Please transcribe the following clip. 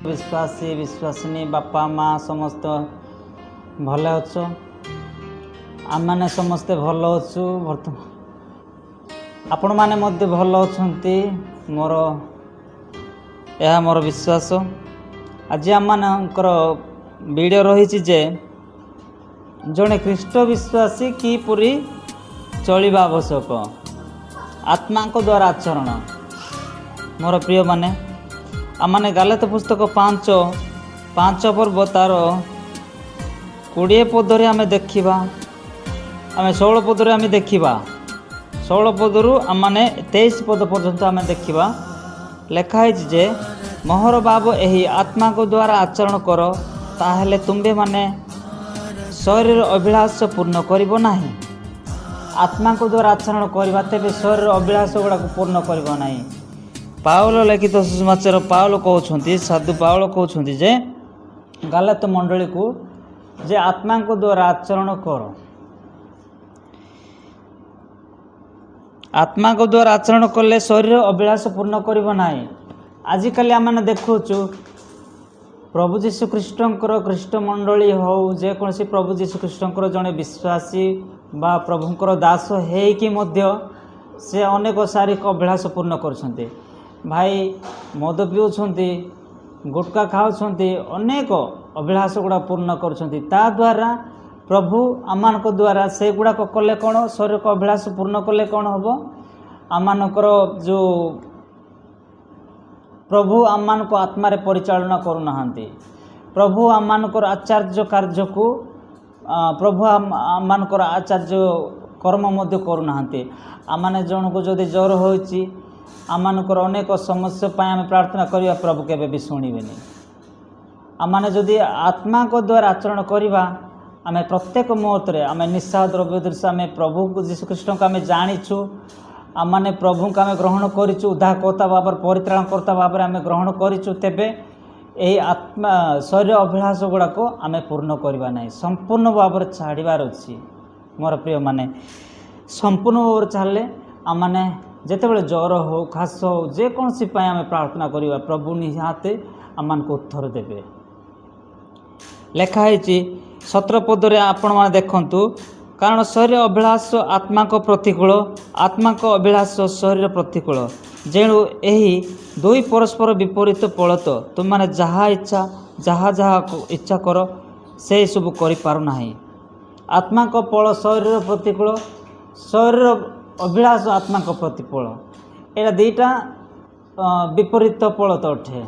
विश्वासी विश्वासिनी बापा माँ समस्त भल अच्छ आम मैंने समस्ते भल अच्छु बर्तमान आपण मैंने मध्य भल अच्छे मोर यह मोर विश्वास। आज आम मानकर वीडियो रही जे जड़े ख्रीष्ट विश्वासी किपरि चलवा आवश्यक आत्मा को द्वारा आचरण। मोर प्रिय माने आमने गालात पुस्तक 5 पर्व तार 20 पदरे आम देखा आम 16 पदरे आम देखा 16 पदरू आमने 23 पद पर्यंत आम देखा लिखाई जे मोहर बाबू यही आत्मा को द्वारा आचरण कर ताहले तुम्बे माने शरीर अभिलाष पूर्ण करिबो नाही। आत्मा को द्वारा आचरण करवा तेरे शरीर अभिलाष गुड़ा पूर्ण करिबो नाही। पाउल लिखित सुसमाचार पाउल कहते साधु पाउल कहते जे गालात मंडली को जे आत्मा को द्वारा आचरण कर आत्मा को द्वारा आचरण कले शरीर अभिलाष पूर्ण करिबो नाही। आजिकल आम देखुचु प्रभु जीशु ख्रीष्टंकर ख्रीष्ट मंडली हो जेकोसी प्रभु जीशु ख्रीष्टंकर जड़े विश्वासी बा प्रभुंकर दास हेकि मध्य से अनेक शारीरिक अभिलाष पूर्ण करछन्ते। भाई मद पिउछन्ति गुटका खाउछन्ति अनेक अभिलाष गुड़ा पूर्ण करछन्ति। ता द्वारा प्रभु आमान को द्वारा से गुड़ा कले कौन शरीर को अभिलाष पूर्ण कले कौन हम आमानकर जो प्रभु आमान को आत्मारे परिचालना करूना प्रभु आमानकर आचार्य कार्य को प्रभु आमानकर आचार्य कर्म मध्य करूना आमाने जन को जदि ज्वर होइछि आमानकर अनेक समस्या पाई आम प्रार्थना करिया प्रभु केबे भी शुणिबेनि। आमाने जदि आत्मा को द्वारा आचरण करिबा आम प्रत्येक मुहूर्त आम निस्साह द्रव्य दृश्य आम प्रभु जीशु कृष्ण को आम जाचु आम मैंने प्रभु को आम ग्रहण करूँ उद्धारकर्ता भाव परित्राणकर्ता भाव आम ग्रहण करूँ तेबे यही आत्मा शरीर अभिलाष गुड़ाक आम पूर्ण करवा ना संपूर्ण भाव छाड़बार अच्छी। मोर प्रिय माने संपूर्ण भाव छाड़े आम मैंने जितेबाला ज्वर हो खास हो जेकोसी आम प्रार्थना करवा प्रभु निहाते आम को उत्तर देवे। लिखाई 17 पदरे आपण मैंने देखु कारण शरीर अभिलाष आत्मा को प्रतिकूल आत्मा को अभिलाष शरीर प्रतिकूल जेणु यही दुई परस्पर विपरीत पड़त तुम मैंने जहाँ इच्छा जहाँ जहाँ इच्छा कर से सब करें। आत्मा को पल शरीर प्रतिकूल शरीर अभिलाष आत्मा को प्रतिकूल एटा दुईटा विपरीत पड़त अटे।